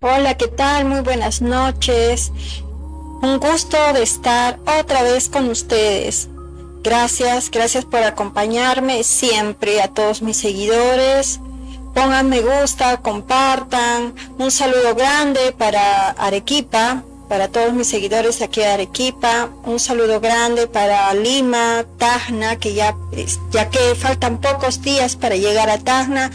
Hola, ¿qué tal? Muy buenas noches. Un gusto de estar otra vez con ustedes. Gracias por acompañarme siempre a todos mis seguidores. Pongan me gusta, compartan. Un saludo grande para Arequipa, para todos mis seguidores aquí de Arequipa. Un saludo grande para Lima, Tacna, ya que faltan pocos días para llegar a Tacna.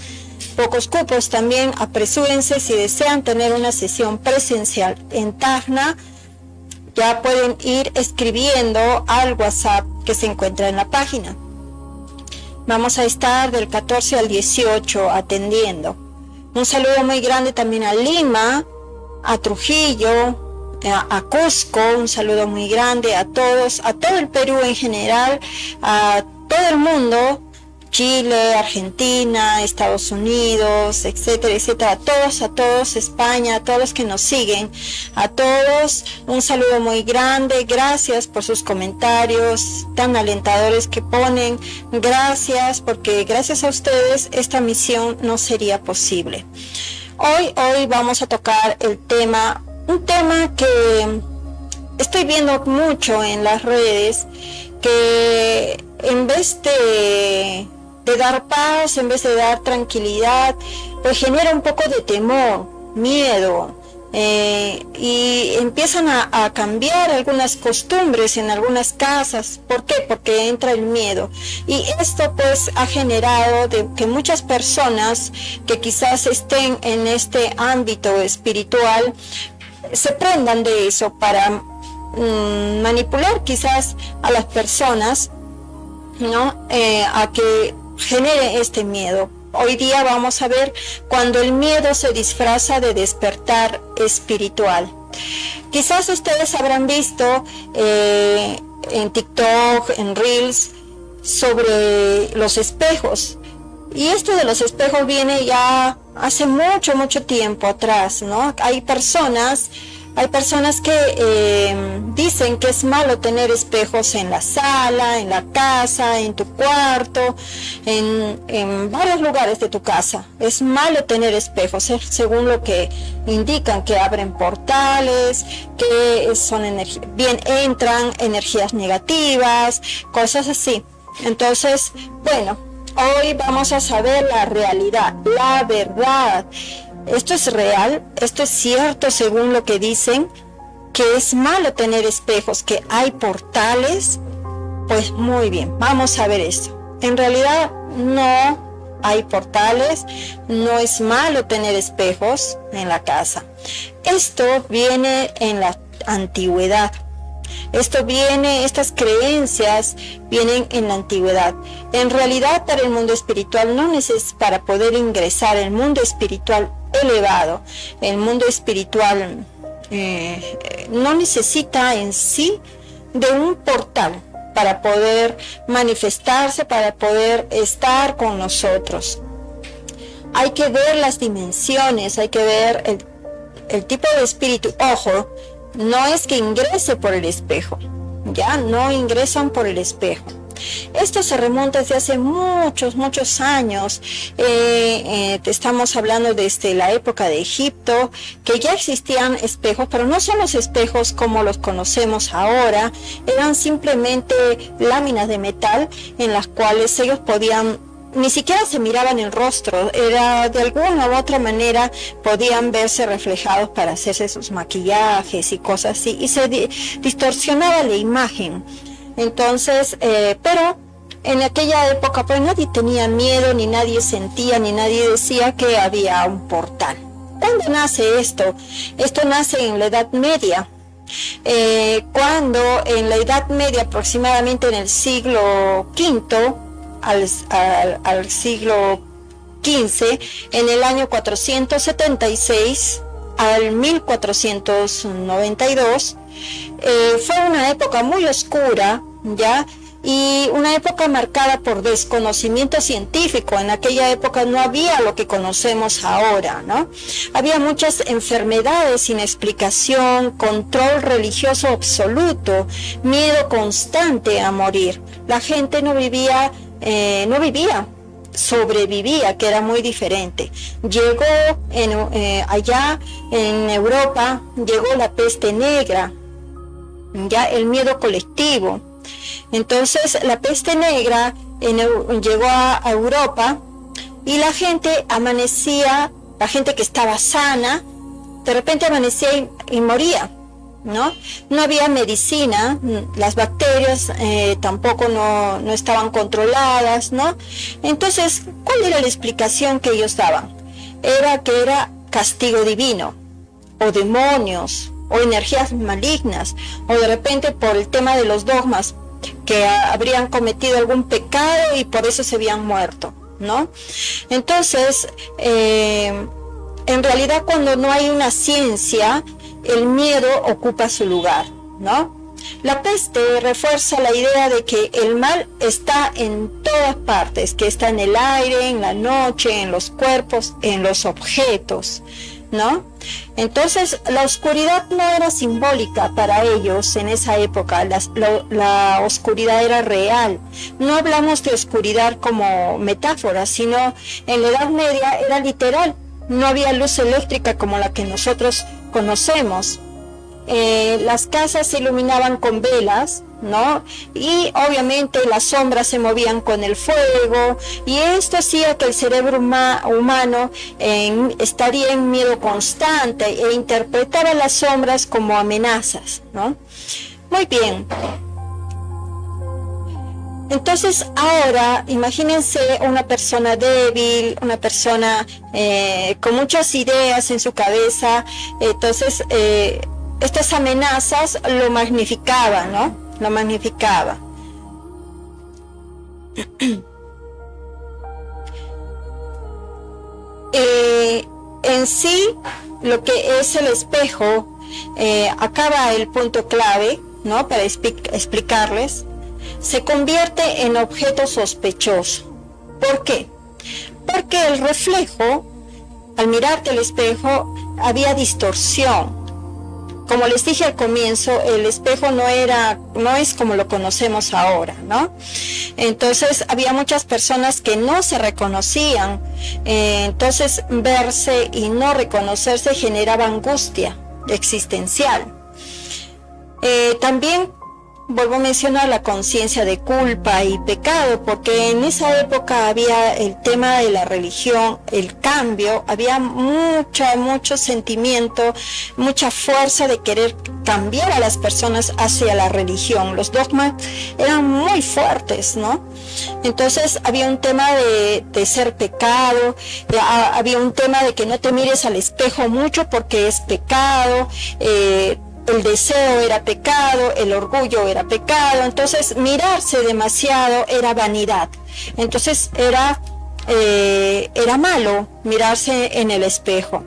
Pocos cupos también, apresúrense si desean tener una sesión presencial en Tacna, ya pueden ir escribiendo al WhatsApp que se encuentra en la página. Vamos a estar del 14 al 18 atendiendo. Un saludo muy grande también a Lima, a Trujillo, a Cusco, un saludo muy grande a todos, a todo el Perú en general, a todo el mundo, Chile, Argentina, Estados Unidos, etcétera, etcétera, a todos, España, a todos los que nos siguen, a todos, un saludo muy grande, gracias por sus comentarios tan alentadores que ponen, gracias, porque gracias a ustedes esta misión no sería posible. Hoy vamos a tocar un tema que estoy viendo mucho en las redes, que en vez de dar paz, en vez de dar tranquilidad, pues genera un poco de temor, miedo, y empiezan a cambiar algunas costumbres en algunas casas. ¿Por qué? Porque entra el miedo. Y esto pues ha generado de que muchas personas que quizás estén en este ámbito espiritual se prendan de eso para manipular quizás a las personas, ¿no? A que genere este miedo. Hoy día vamos a ver cuando el miedo se disfraza de despertar espiritual. Quizás ustedes habrán visto en TikTok, en Reels, sobre los espejos. Y esto de los espejos viene ya hace mucho tiempo atrás, ¿no? Hay personas que dicen que es malo tener espejos en la sala, en la casa, en tu cuarto, en varios lugares de tu casa. Es malo tener espejos, según lo que indican, que abren portales, que son entran energías negativas, cosas así. Entonces, bueno, hoy vamos a saber la realidad, la verdad. ¿Esto es real? ¿Esto es cierto según lo que dicen? ¿Que es malo tener espejos? ¿Que hay portales? Pues muy bien, vamos a ver esto. En realidad no hay portales, no es malo tener espejos en la casa. Esto viene en la antigüedad. Estas creencias vienen en la antigüedad. En realidad, para el mundo espiritual para poder ingresar al mundo espiritual elevado, el mundo espiritual no necesita en sí de un portal para poder manifestarse, para poder estar con nosotros. Hay que ver las dimensiones, hay que ver el tipo de espíritu. Ojo, no es que ingrese por el espejo, ya no ingresan por el espejo. Esto se remonta desde hace muchos años. Estamos hablando desde la época de Egipto, que ya existían espejos, pero no son los espejos como los conocemos ahora. Eran simplemente láminas de metal en las cuales ellos ni siquiera se miraban el rostro, era de alguna u otra manera podían verse reflejados para hacerse sus maquillajes y cosas así, y se distorsionaba la imagen. Entonces, pero en aquella época pues nadie tenía miedo, ni nadie sentía, ni nadie decía que había un portal. ¿Cuándo nace esto? Esto nace en la Edad Media. Cuando en la Edad Media, aproximadamente en el siglo V, al siglo XV, en el año 476 al 1492, fue una época muy oscura, ¿ya? Y una época marcada por desconocimiento científico. En aquella época no había lo que conocemos ahora, ¿no? Había muchas enfermedades sin explicación, control religioso absoluto, miedo constante a morir. La gente no vivía sobrevivía, que era muy diferente. Llegó allá en Europa, llegó la peste negra, ya el miedo colectivo. Entonces la peste negra llegó a Europa y la gente amanecía, la gente que estaba sana, de repente amanecía y moría, ¿no? No había medicina, las bacterias tampoco no estaban controladas, ¿no? Entonces, ¿cuál era la explicación que ellos daban? Era que era castigo divino, o demonios, o energías malignas, o de repente por el tema de los dogmas, que habrían cometido algún pecado y por eso se habían muerto, ¿no? Entonces, en realidad cuando no hay una ciencia, el miedo ocupa su lugar, ¿no? La peste refuerza la idea de que el mal está en todas partes, que está en el aire, en la noche, en los cuerpos, en los objetos, ¿no? Entonces la oscuridad no era simbólica para ellos en esa época, la oscuridad era real. No hablamos de oscuridad como metáfora, sino en la Edad Media era literal. No había luz eléctrica como la que nosotros conocemos. Las casas se iluminaban con velas, ¿no? Y obviamente las sombras se movían con el fuego, y esto hacía que el cerebro humano estaría en miedo constante e interpretaba las sombras como amenazas, ¿no? Muy bien. Entonces ahora imagínense una persona débil, una persona con muchas ideas en su cabeza. Entonces estas amenazas lo magnificaban, ¿no? Lo magnificaba. En sí, lo que es el espejo, acaba el punto clave, ¿no? Para explicarles. Se convierte en objeto sospechoso. ¿Por qué? Porque el reflejo, al mirarte al espejo, había distorsión. Como les dije al comienzo, el espejo no es como lo conocemos ahora, ¿no? Entonces había muchas personas que no se reconocían, entonces verse y no reconocerse generaba angustia existencial. También vuelvo a mencionar la conciencia de culpa y pecado, porque en esa época había el tema de la religión, el cambio, había mucho sentimiento, mucha fuerza de querer cambiar a las personas hacia la religión. Los dogmas eran muy fuertes, ¿no? Entonces había un tema de ser pecado, había un tema de que no te mires al espejo mucho porque es pecado, el deseo era pecado, el orgullo era pecado, entonces mirarse demasiado era vanidad. Entonces era malo mirarse en el espejo.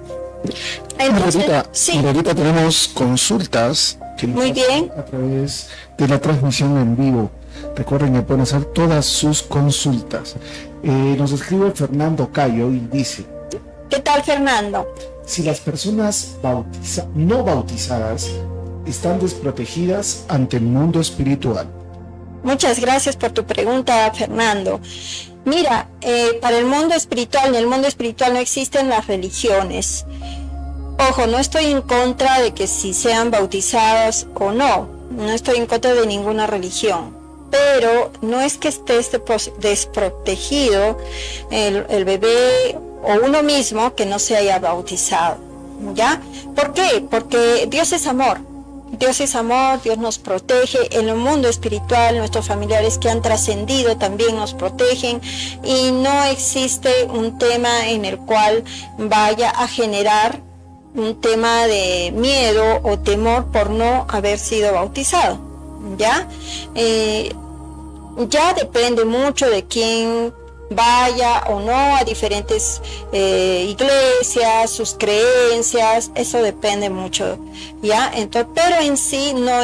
Entonces, sí. Ahorita tenemos consultas que nos hacen a través de la transmisión en vivo. Recuerden que pueden hacer todas sus consultas. Nos escribe Fernando Cayo y dice: ¿qué tal, Fernando? Si las personas no bautizadas están desprotegidas ante el mundo espiritual. Muchas gracias por tu pregunta, Fernando. Mira, para el mundo espiritual, en el mundo espiritual no existen las religiones. Ojo, no estoy en contra de que si sean bautizados o no estoy en contra de ninguna religión, pero no es que esté desprotegido el bebé o uno mismo que no se haya bautizado, ¿ya? ¿Por qué? Porque Dios es amor. Dios es amor, Dios nos protege. En el mundo espiritual, nuestros familiares que han trascendido también nos protegen, y no existe un tema en el cual vaya a generar un tema de miedo o temor por no haber sido bautizado, ¿ya? Ya depende mucho de quién vaya o no a diferentes iglesias, sus creencias, eso depende mucho, ¿ya? Entonces, pero en sí no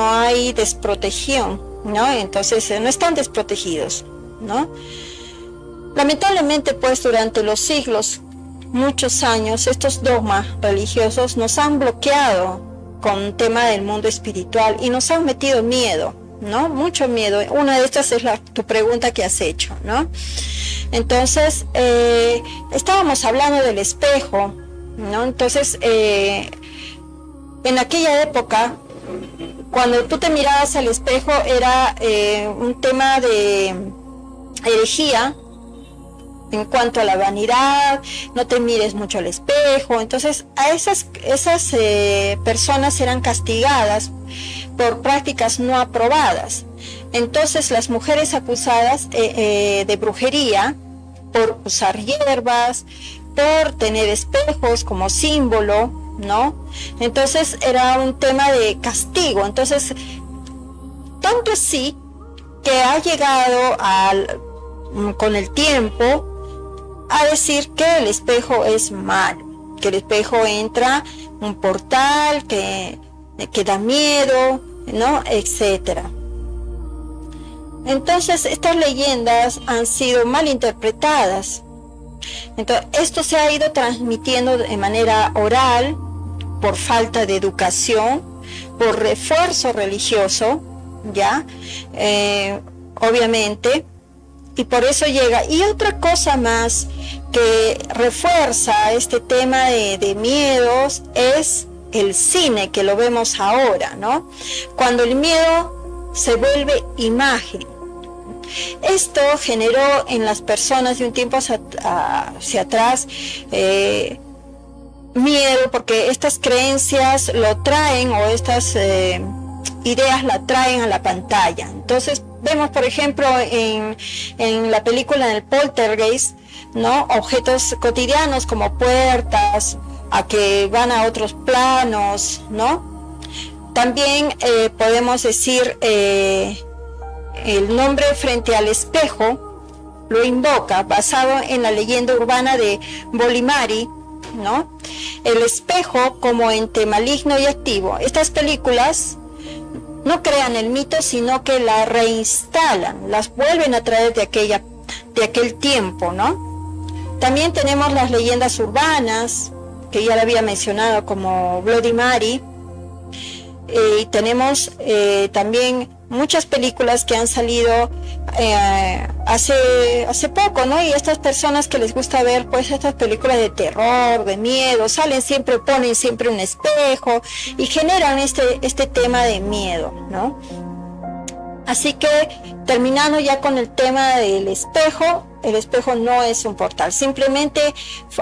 hay desprotección, ¿no? Entonces no están desprotegidos, ¿no? Lamentablemente, pues, durante los siglos, muchos años, estos dogmas religiosos nos han bloqueado con el tema del mundo espiritual y nos han metido miedo, ¿no? Mucho miedo. Una de estas es tu pregunta que has hecho, ¿no? Entonces, estábamos hablando del espejo, ¿no? Entonces, en aquella época, cuando tú te mirabas al espejo, era un tema de herejía en cuanto a la vanidad, no te mires mucho al espejo. Entonces, a esas personas eran castigadas por prácticas no aprobadas. Entonces, las mujeres acusadas de brujería, por usar hierbas, por tener espejos como símbolo, ¿no? Entonces era un tema de castigo. Entonces, tanto así que ha llegado con el tiempo a decir que el espejo es malo, que el espejo entra un portal que da miedo, ¿no? Etcétera. Entonces, estas leyendas han sido mal interpretadas. Entonces, esto se ha ido transmitiendo de manera oral, por falta de educación, por refuerzo religioso, ¿ya? Obviamente, y por eso llega. Y otra cosa más que refuerza este tema de miedos es el cine, que lo vemos ahora, ¿no? Cuando el miedo se vuelve imagen. Esto generó en las personas de un tiempo hacia atrás miedo, porque estas creencias lo traen, o estas ideas la traen a la pantalla. Entonces vemos, por ejemplo, en la película del Poltergeist, ¿no? Objetos cotidianos como puertas, a que van a otros planos, ¿no? También podemos decir el nombre frente al espejo lo invoca, basado en la leyenda urbana de Bolimari, ¿no? El espejo como ente maligno y activo. Estas películas no crean el mito, sino que la reinstalan, las vuelven a traer de aquel tiempo, ¿no? También tenemos las leyendas urbanas, que ya la había mencionado, como Bloody Mary, y tenemos también muchas películas que han salido hace poco, ¿no? Y estas personas que les gusta ver, pues, estas películas de terror, de miedo, ponen siempre un espejo y generan este tema de miedo, ¿no? Así que, terminando ya con el tema del espejo, el espejo no es un portal, simplemente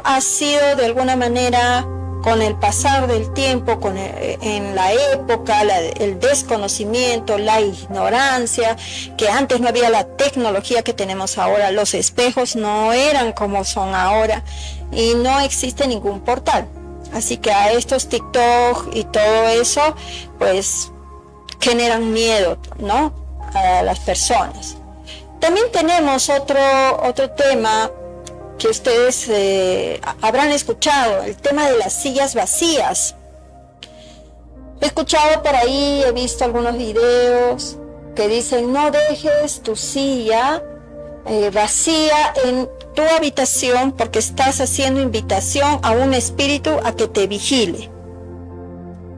ha sido de alguna manera, con el pasar del tiempo, en la época, el desconocimiento, la ignorancia, que antes no había la tecnología que tenemos ahora, los espejos no eran como son ahora y no existe ningún portal. Así que a estos TikTok y todo eso, pues generan miedo, ¿no? A las personas. También tenemos otro tema que ustedes habrán escuchado, el tema de las sillas vacías. He escuchado por ahí, he visto algunos videos que dicen: no dejes tu silla vacía en tu habitación, porque estás haciendo invitación a un espíritu a que te vigile.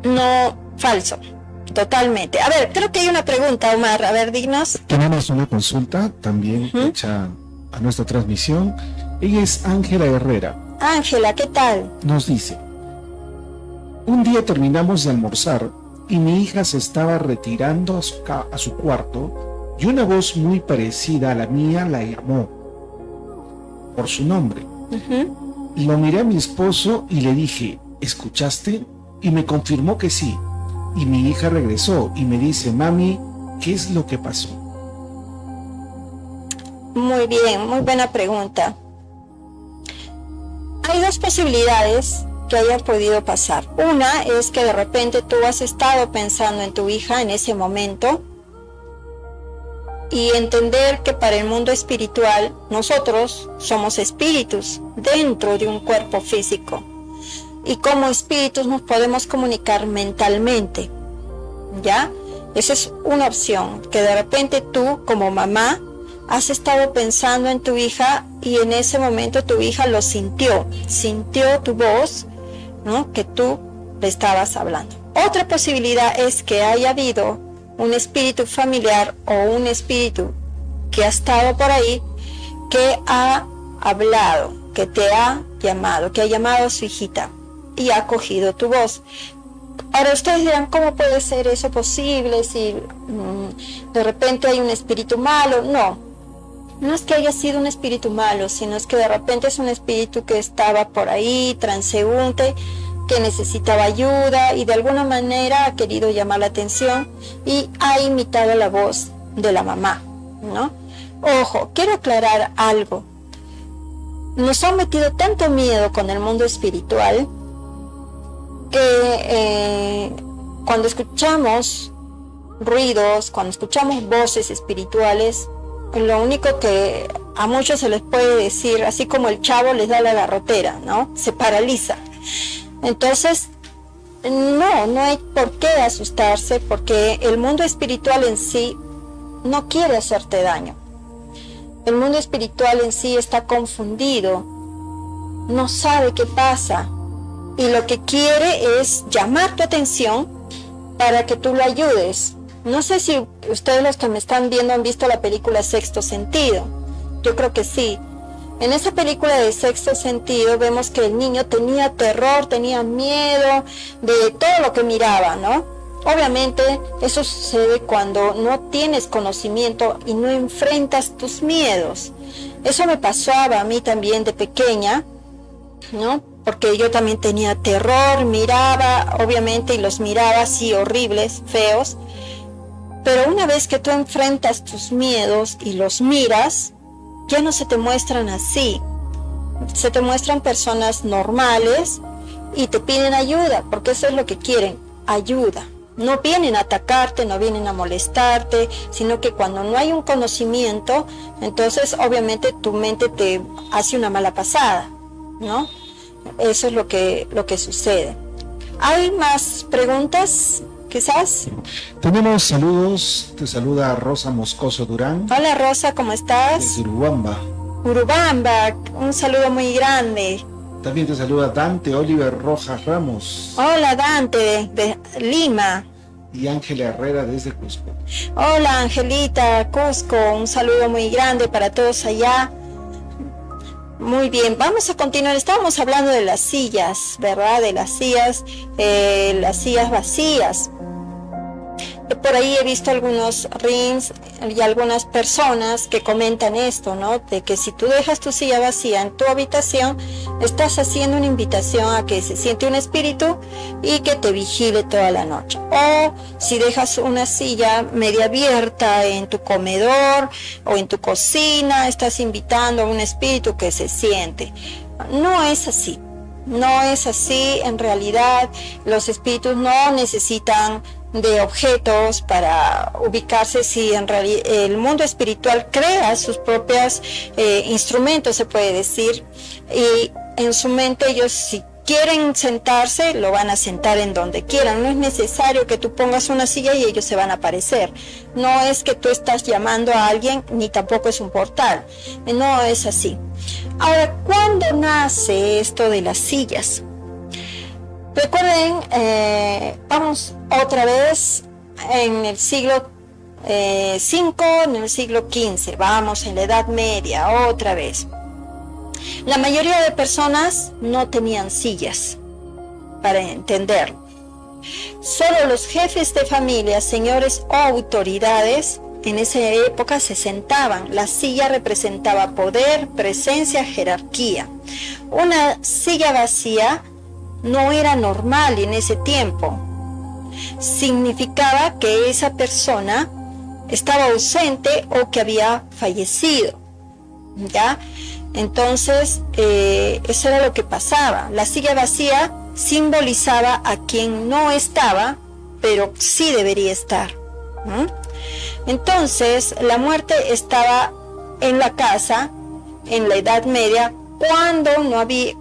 No, falso, totalmente. A ver, creo que hay una pregunta, Omar, a ver, dinos. Tenemos una consulta también hecha a nuestra transmisión. Ella es Ángela Herrera. Ángela, ¿qué tal? Nos dice: un día terminamos de almorzar y mi hija se estaba retirando a su cuarto y una voz muy parecida a la mía la llamó por su nombre. Lo miré a mi esposo y le dije: ¿escuchaste? Y me confirmó que sí. Y mi hija regresó y me dice: mami, ¿qué es lo que pasó? Muy bien, muy buena pregunta. Hay dos posibilidades que hayan podido pasar. Una es que de repente tú has estado pensando en tu hija en ese momento, y entender que para el mundo espiritual nosotros somos espíritus dentro de un cuerpo físico, y como espíritus nos podemos comunicar mentalmente, ¿ya? Esa es una opción, que de repente tú como mamá has estado pensando en tu hija y en ese momento tu hija lo sintió tu voz, ¿no? Que tú le estabas hablando. Otra posibilidad es que haya habido un espíritu familiar o un espíritu que ha estado por ahí, que ha hablado, que te ha llamado, que ha llamado a su hijita y ha cogido tu voz. Ahora ustedes dirán, ¿cómo puede ser eso posible si de repente hay un espíritu malo? No es que haya sido un espíritu malo, sino es que de repente es un espíritu que estaba por ahí, transeúnte, que necesitaba ayuda y de alguna manera ha querido llamar la atención y ha imitado la voz de la mamá, ¿no? Ojo, quiero aclarar algo. Nos han metido tanto miedo con el mundo espiritual que cuando escuchamos ruidos, cuando escuchamos voces espirituales, lo único que a muchos se les puede decir, así como el chavo les da la garrotera, ¿no? Se paraliza. Entonces, no hay por qué asustarse, porque el mundo espiritual en sí no quiere hacerte daño. El mundo espiritual en sí está confundido, no sabe qué pasa, y lo que quiere es llamar tu atención para que tú lo ayudes. No sé si ustedes, los que me están viendo, han visto la película Sexto Sentido. Yo creo que sí. En esa película de Sexto Sentido vemos que el niño tenía terror, tenía miedo de todo lo que miraba, ¿no? Obviamente eso sucede cuando no tienes conocimiento y no enfrentas tus miedos. Eso me pasaba a mí también de pequeña, ¿no? Porque yo también tenía terror, miraba, obviamente, y los miraba así horribles, feos. Pero una vez que tú enfrentas tus miedos y los miras, ya no se te muestran así. Se te muestran personas normales y te piden ayuda, porque eso es lo que quieren, ayuda. No vienen a atacarte, no vienen a molestarte, sino que cuando no hay un conocimiento, entonces obviamente tu mente te hace una mala pasada, ¿no? Eso es lo que sucede. ¿Hay más preguntas, quizás? Tenemos saludos. Te saluda Rosa Moscoso Durán. Hola Rosa, ¿cómo estás? Desde Urubamba. Urubamba, un saludo muy grande. También te saluda Dante Oliver Rojas Ramos. Hola Dante, de Lima. Y Ángela Herrera desde Cusco. Hola Angelita, Cusco, un saludo muy grande para todos allá. Muy bien, vamos a continuar. Estábamos hablando de las sillas, ¿verdad? De las sillas vacías. Por ahí he visto algunos rings y algunas personas que comentan esto, ¿no? De que si tú dejas tu silla vacía en tu habitación, estás haciendo una invitación a que se siente un espíritu y que te vigile toda la noche. O si dejas una silla media abierta en tu comedor o en tu cocina, estás invitando a un espíritu que se siente. No es así. No es así. En realidad, los espíritus no necesitan de objetos para ubicarse. Si en realidad el mundo espiritual crea sus propios instrumentos, se puede decir, y en su mente ellos, si quieren sentarse, lo van a sentar en donde quieran. No es necesario que tú pongas una silla y ellos se van a aparecer. No es que tú estás llamando a alguien, ni tampoco es un portal. No es así. Ahora, ¿cuándo nace esto de las sillas? Recuerden, vamos otra vez en el siglo V, en el siglo XV, vamos en la Edad Media, otra vez. La mayoría de personas no tenían sillas, para entenderlo. Solo los jefes de familia, señores o autoridades, en esa época se sentaban. La silla representaba poder, presencia, jerarquía. Una silla vacía no era normal en ese tiempo. Significaba que esa persona estaba ausente o que había fallecido, ¿ya? Entonces, eso era lo que pasaba. La silla vacía simbolizaba a quien no estaba, pero sí debería estar. Entonces, la muerte estaba en la casa, en la Edad Media,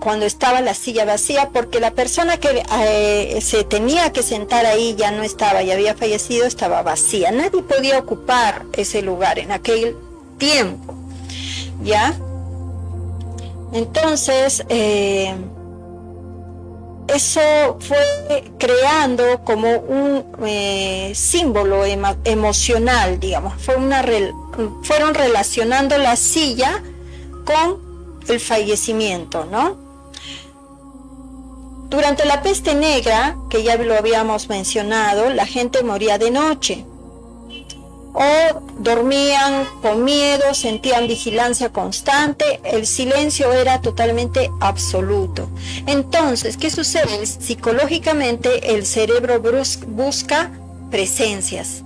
cuando estaba la silla vacía, porque la persona que se tenía que sentar ahí ya no estaba, ya había fallecido, estaba vacía. Nadie podía ocupar ese lugar en aquel tiempo, ¿ya? Entonces, eso fue creando como un símbolo emocional, digamos. Fueron relacionando la silla con el fallecimiento, ¿no? Durante la peste negra, que ya lo habíamos mencionado, la gente moría de noche, o dormían con miedo, sentían vigilancia constante, el silencio era totalmente absoluto. Entonces, ¿qué sucede? Psicológicamente el cerebro busca presencias.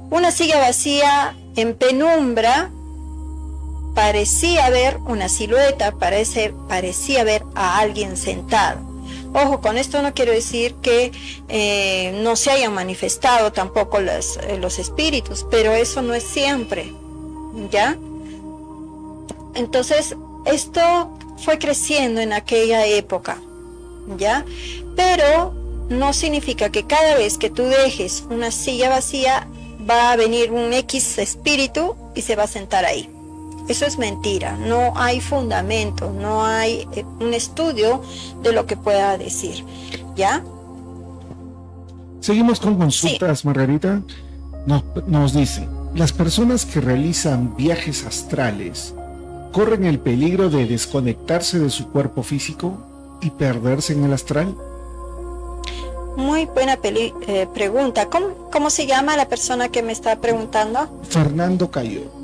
Una silla vacía en penumbra parecía ver una silueta, parecía ver a alguien sentado. Ojo, con esto no quiero decir que no se hayan manifestado tampoco los espíritus, pero eso no es siempre, ¿ya? Entonces, esto fue creciendo en aquella época, ¿ya? Pero no significa que cada vez que tú dejes una silla vacía, va a venir un X espíritu y se va a sentar ahí. Eso es mentira, no hay fundamento, no hay un estudio de lo que pueda decir, ¿ya? Seguimos con consultas, sí. Margarita nos dice, ¿las personas que realizan viajes astrales corren el peligro de desconectarse de su cuerpo físico y perderse en el astral? Muy buena pregunta. ¿Cómo se llama la persona que me está preguntando? Fernando Cayo.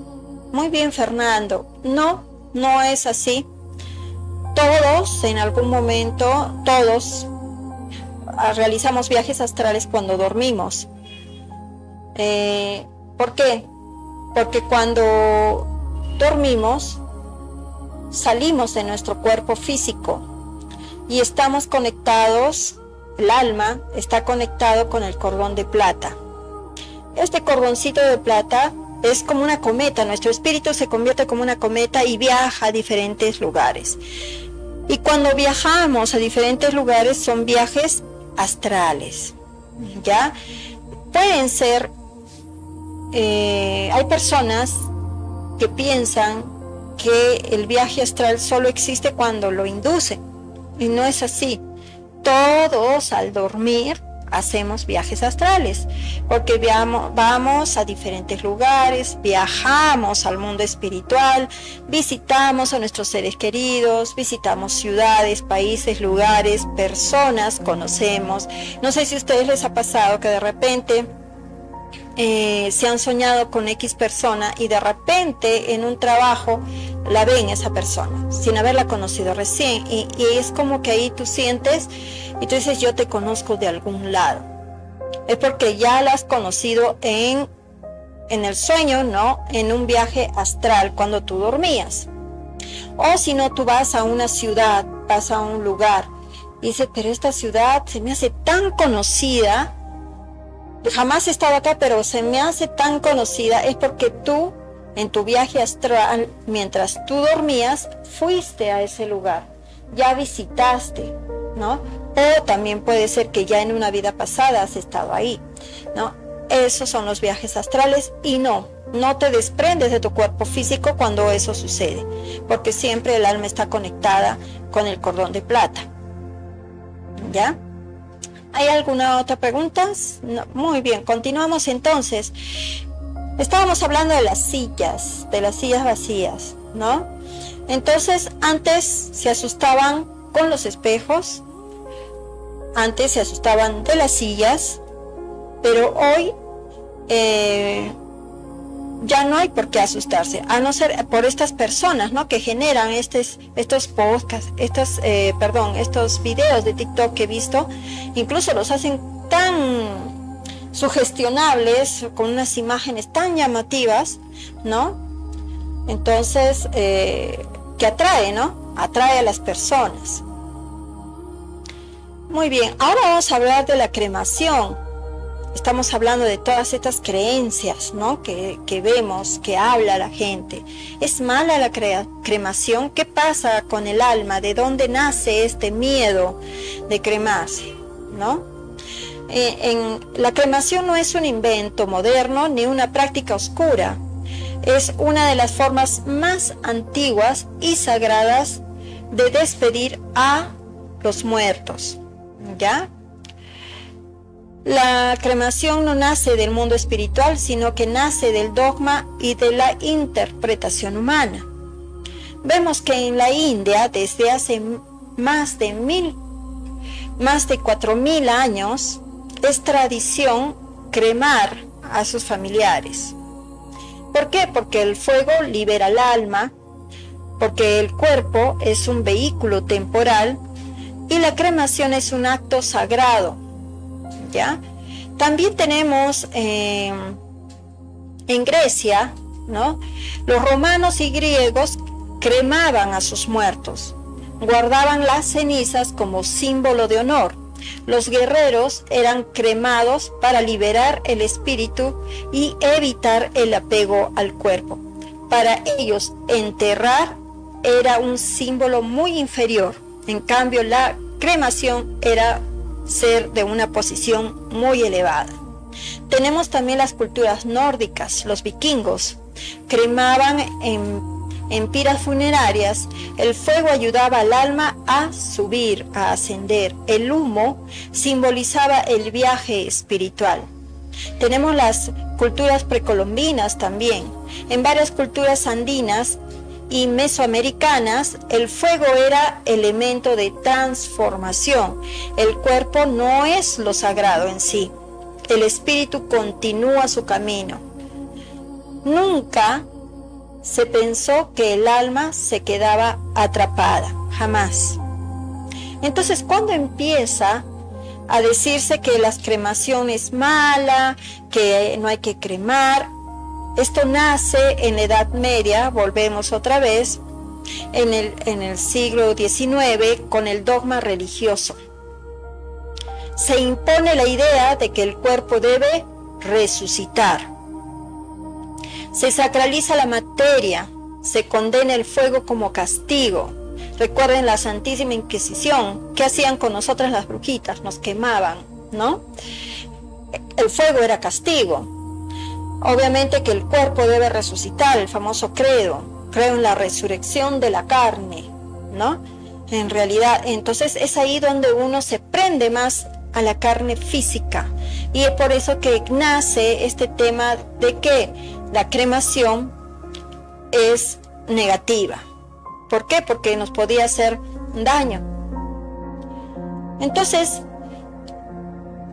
Muy bien, Fernando. No es así. Todos, en algún momento, realizamos viajes astrales cuando dormimos. ¿Por qué? Porque cuando dormimos, salimos de nuestro cuerpo físico y estamos conectados, el alma está conectado con el cordón de plata. Este cordoncito de plata es como una cometa, nuestro espíritu se convierte como una cometa y viaja a diferentes lugares. Y cuando viajamos a diferentes lugares son viajes astrales, ¿ya? Pueden ser, hay personas que piensan que el viaje astral solo existe cuando lo inducen, y no es así. Todos al dormir hacemos viajes astrales, porque vamos a diferentes lugares, viajamos al mundo espiritual, visitamos a nuestros seres queridos, visitamos ciudades, países, lugares, personas, conocemos. No sé si a ustedes les ha pasado que de repente se han soñado con X persona y de repente en un trabajo la ven esa persona sin haberla conocido recién y es como que ahí tú sientes y tú dices, yo te conozco de algún lado. Es porque ya la has conocido en el sueño, ¿no? En un viaje astral cuando tú dormías. O si no, tú vas a una ciudad, vas a un lugar y dices, pero esta ciudad se me hace tan conocida, jamás he estado acá, pero se me hace tan conocida. Es porque tú, en tu viaje astral, mientras tú dormías, fuiste a ese lugar, ya visitaste, ¿no? O también puede ser que ya en una vida pasada has estado ahí, ¿no? Esos son los viajes astrales y no te desprendes de tu cuerpo físico cuando eso sucede, porque siempre el alma está conectada con el cordón de plata, ¿ya? ¿Hay alguna otra pregunta? No, muy bien, continuamos entonces. Estábamos hablando de las sillas vacías, ¿no? Entonces, antes se asustaban con los espejos, antes se asustaban de las sillas, pero hoy ya no hay por qué asustarse, a no ser por estas personas, ¿no? Que generan estos podcasts, estos videos de TikTok que he visto, incluso los hacen tan sugestionables, con unas imágenes tan llamativas, ¿no? Entonces, que atrae, ¿no? Atrae a las personas. Muy bien, ahora vamos a hablar de la cremación. Estamos hablando de todas estas creencias, ¿no? Que vemos, que habla la gente. ¿Es mala la cremación? ¿Qué pasa con el alma? ¿De dónde nace este miedo de cremarse, ¿no? La cremación no es un invento moderno ni una práctica oscura. Es una de las formas más antiguas y sagradas de despedir a los muertos. ¿ya? La cremación no nace del mundo espiritual, sino que nace del dogma y de la interpretación humana. Vemos que en la India, desde hace más de 4.000 años, es tradición cremar a sus familiares. ¿Por qué? Porque el fuego libera el alma, porque el cuerpo es un vehículo temporal y la cremación es un acto sagrado, ¿ya? También tenemos en Grecia, ¿no? Los romanos y griegos cremaban a sus muertos, guardaban las cenizas como símbolo de honor. Los guerreros eran cremados para liberar el espíritu y evitar el apego al cuerpo. Para ellos, enterrar era un símbolo muy inferior. En cambio, la cremación era ser de una posición muy elevada. Tenemos también las culturas nórdicas. Los vikingos cremaban en piras funerarias. El fuego ayudaba al alma a subir, a ascender. El humo simbolizaba el viaje espiritual. Tenemos las culturas precolombinas también. En varias culturas andinas y mesoamericanas, el fuego era elemento de transformación. El cuerpo no es lo sagrado en sí. El espíritu continúa su camino. Nunca se pensó que el alma se quedaba atrapada, jamás. Entonces, ¿cuándo empieza a decirse que la cremación es mala, que no hay que cremar? Esto nace en la Edad Media, volvemos otra vez, en el siglo XIX, con el dogma religioso. Se impone la idea de que el cuerpo debe resucitar. Se sacraliza la materia, se condena el fuego como castigo. Recuerden la Santísima Inquisición, ¿qué hacían con nosotras las brujitas? Nos quemaban, ¿no? El fuego era castigo. Obviamente que el cuerpo debe resucitar, el famoso credo. Creo en la resurrección de la carne, ¿no? En realidad, entonces es ahí donde uno se prende más a la carne física. Y es por eso que nace este tema de que la cremación es negativa. ¿Por qué? Porque nos podía hacer daño. Entonces,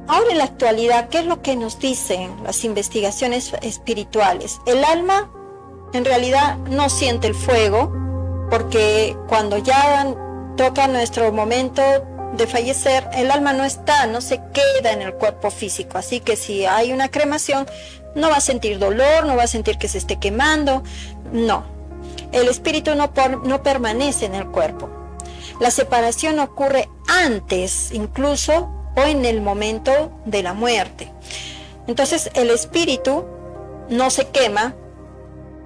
ahora en la actualidad, ¿qué es lo que nos dicen las investigaciones espirituales? El alma en realidad no siente el fuego, porque cuando ya toca nuestro momento de fallecer, el alma no está, no se queda en el cuerpo físico. Así que si hay una cremación, no va a sentir dolor, no va a sentir que se esté quemando, no. El espíritu no permanece en el cuerpo. La separación ocurre antes, incluso, o en el momento de la muerte. Entonces el espíritu no se quema,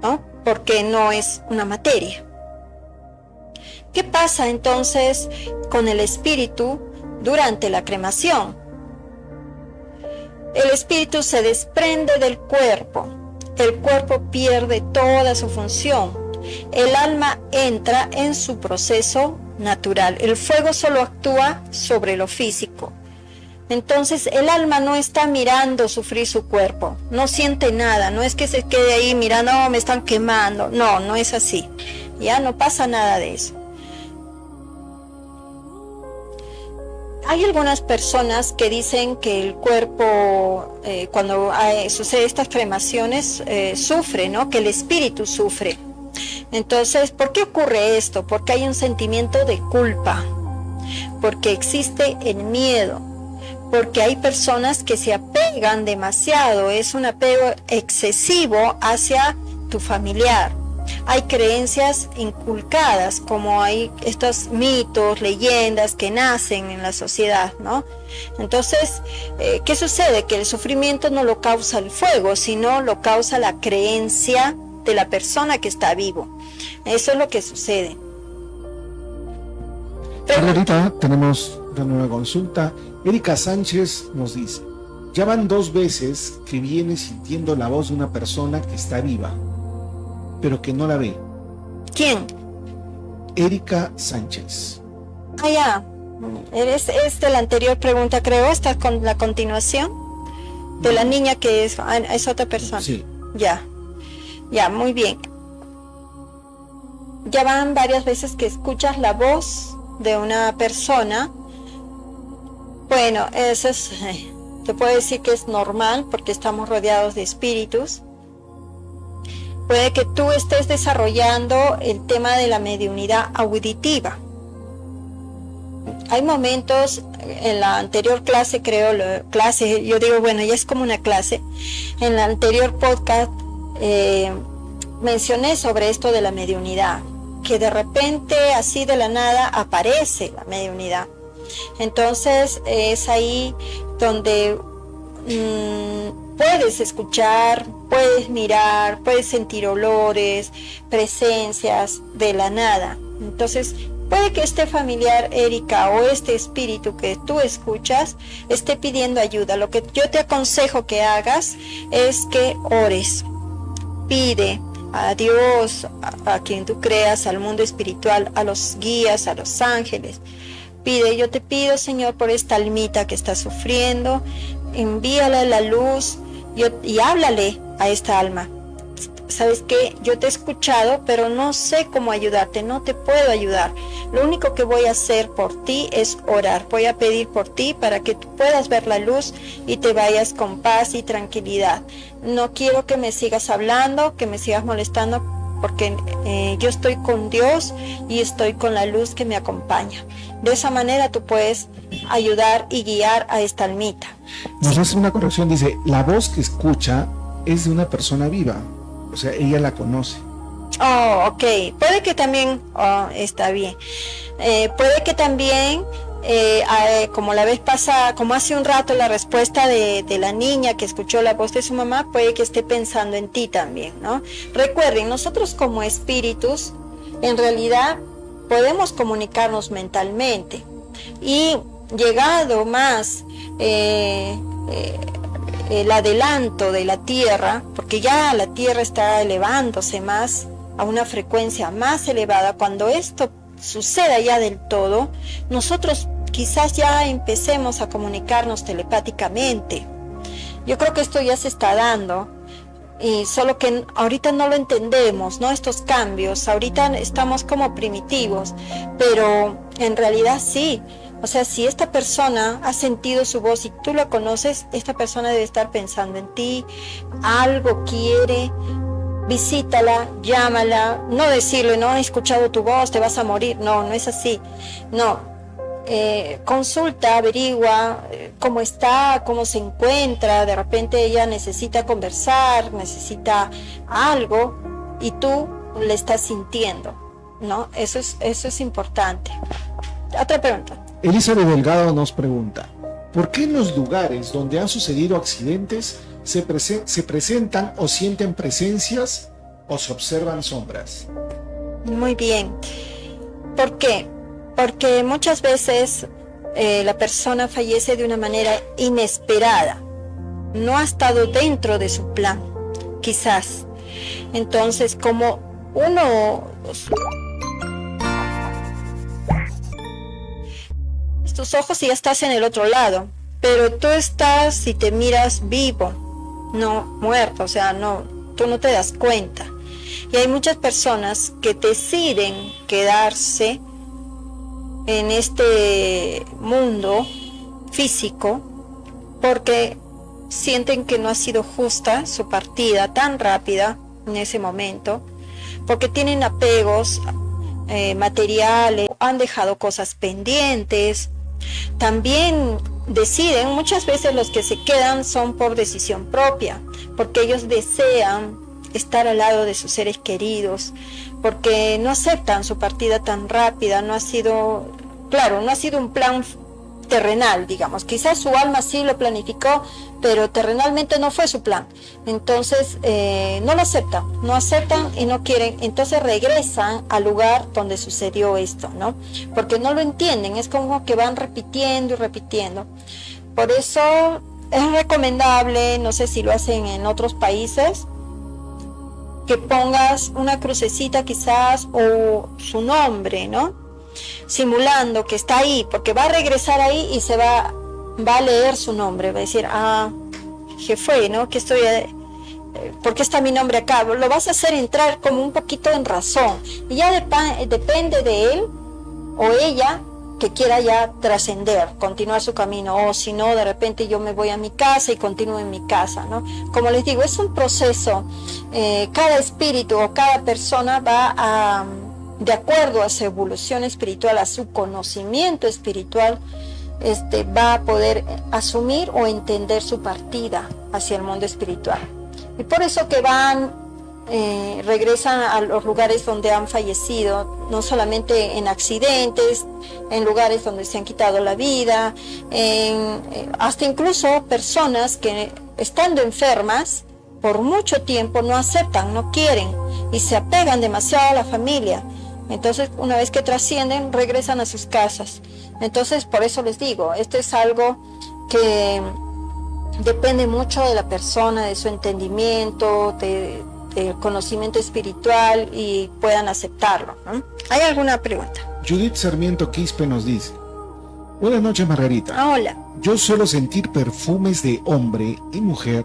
¿no? Porque no es una materia. ¿Qué pasa entonces con el espíritu durante la cremación? El espíritu se desprende del cuerpo. El cuerpo pierde toda su función. El alma entra en su proceso natural. El fuego solo actúa sobre lo físico. Entonces el alma no está mirando sufrir su cuerpo, no siente nada, no es que se quede ahí mirando, oh, me están quemando, no, no es así, ya no pasa nada de eso. Hay algunas personas que dicen que el cuerpo, cuando sucede estas cremaciones, sufre, ¿no? Que el espíritu sufre. Entonces, ¿por qué ocurre esto? Porque hay un sentimiento de culpa, porque existe el miedo, porque hay personas que se apegan demasiado, es un apego excesivo hacia tu familiar. Hay creencias inculcadas, como hay estos mitos, leyendas que nacen en la sociedad, ¿no? Entonces, ¿qué sucede? Que el sufrimiento no lo causa el fuego, sino lo causa la creencia de la persona que está vivo. Eso es lo que sucede. Pero ahorita tenemos una nueva consulta. Erika Sánchez nos dice: ya van 2 veces que viene sintiendo la voz de una persona que está viva, pero que no la ve. ¿Quién? Erika Sánchez. Ah, ya. Es de la anterior pregunta, creo, está con la continuación de la niña que es otra persona. Sí. Ya, muy bien. Ya van varias veces que escuchas la voz de una persona. Bueno, eso es, te puedo decir que es normal porque estamos rodeados de espíritus. Puede que tú estés desarrollando el tema de la mediunidad auditiva. Hay momentos, en la anterior clase, yo digo, bueno, ya es como una clase. En la anterior podcast mencioné sobre esto de la mediunidad, que de repente, así de la nada, aparece la mediunidad. Entonces, es ahí donde puedes escuchar, puedes mirar, puedes sentir olores, presencias de la nada. Entonces, puede que este familiar, Erika, o este espíritu que tú escuchas, esté pidiendo ayuda. Lo que yo te aconsejo que hagas es que ores. Pide a Dios, a quien tú creas, al mundo espiritual, a los guías, a los ángeles. Pide, yo te pido, Señor, por esta almita que está sufriendo, envíale la luz y háblale a esta alma. ¿Sabes qué? Yo te he escuchado, pero no sé cómo ayudarte, no te puedo ayudar. Lo único que voy a hacer por ti es orar. Voy a pedir por ti para que tú puedas ver la luz y te vayas con paz y tranquilidad. No quiero que me sigas hablando, que me sigas molestando, porque yo estoy con Dios y estoy con la luz que me acompaña. De esa manera tú puedes ayudar y guiar a esta almita. Nos hace una corrección, dice, la voz que escucha es de una persona viva. O sea, ella la conoce. Oh, ok. Puede que también, está bien. Puede que también, como la vez pasada, como hace un rato la respuesta de la niña que escuchó la voz de su mamá, puede que esté pensando en ti también, ¿no? Recuerden, nosotros como espíritus, en realidad, podemos comunicarnos mentalmente. Y llegado más el adelanto de la Tierra, porque ya la Tierra está elevándose más a una frecuencia más elevada, cuando esto suceda ya del todo, nosotros quizás ya empecemos a comunicarnos telepáticamente. Yo creo que esto ya se está dando, y solo que ahorita no lo entendemos, ¿no? Estos cambios, ahorita estamos como primitivos, pero en realidad sí. O sea, si esta persona ha sentido su voz y tú la conoces, esta persona debe estar pensando en ti, algo quiere, visítala, llámala, no decirle, no he escuchado tu voz, te vas a morir, no es así, no. Consulta, averigua cómo está, cómo se encuentra, de repente ella necesita conversar, necesita algo y tú le estás sintiendo, ¿no? Eso es importante. Otra pregunta. Elizabeth Delgado nos pregunta, ¿por qué en los lugares donde han sucedido accidentes se presentan o sienten presencias o se observan sombras? Muy bien. ¿Por qué? Porque muchas veces la persona fallece de una manera inesperada. No ha estado dentro de su plan, quizás. Entonces, como tus ojos y ya estás en el otro lado, pero tú estás y te miras vivo, no muerto, o sea, tú no te das cuenta. Y hay muchas personas que deciden quedarse en este mundo físico porque sienten que no ha sido justa su partida tan rápida en ese momento, porque tienen apegos materiales, han dejado cosas pendientes. También deciden, muchas veces los que se quedan son por decisión propia, porque ellos desean estar al lado de sus seres queridos, porque no aceptan su partida tan rápida, no ha sido un plan terrenal, digamos, quizás su alma sí lo planificó, pero terrenalmente no fue su plan. Entonces no lo aceptan y no quieren, entonces regresan al lugar donde sucedió esto, ¿no? Porque no lo entienden, es como que van repitiendo y repitiendo. Por eso es recomendable, no sé si lo hacen en otros países, que pongas una crucecita quizás o su nombre, ¿no? simulando que está ahí, porque va a regresar ahí y se va a leer su nombre, va a decir, ¿qué fue, no? ¿Qué estoy, ¿por qué está mi nombre acá? Lo vas a hacer entrar como un poquito en razón, y ya depende de él o ella que quiera ya trascender, continuar su camino, o si no, de repente yo me voy a mi casa y continúo en mi casa, ¿no? Como les digo, es un proceso, cada espíritu o cada persona va de acuerdo a su evolución espiritual, a su conocimiento espiritual, va a poder asumir o entender su partida hacia el mundo espiritual. Y por eso que regresan a los lugares donde han fallecido, no solamente en accidentes, en lugares donde se han quitado la vida, hasta incluso personas que estando enfermas por mucho tiempo no aceptan, no quieren y se apegan demasiado a la familia. Entonces, una vez que trascienden, regresan a sus casas. Entonces, por eso les digo, esto es algo que depende mucho de la persona, de su entendimiento, del conocimiento espiritual, y puedan aceptarlo, ¿no? ¿Hay alguna pregunta? Judith Sarmiento Quispe nos dice: buenas noches, Margarita. Hola. Yo suelo sentir perfumes de hombre y mujer,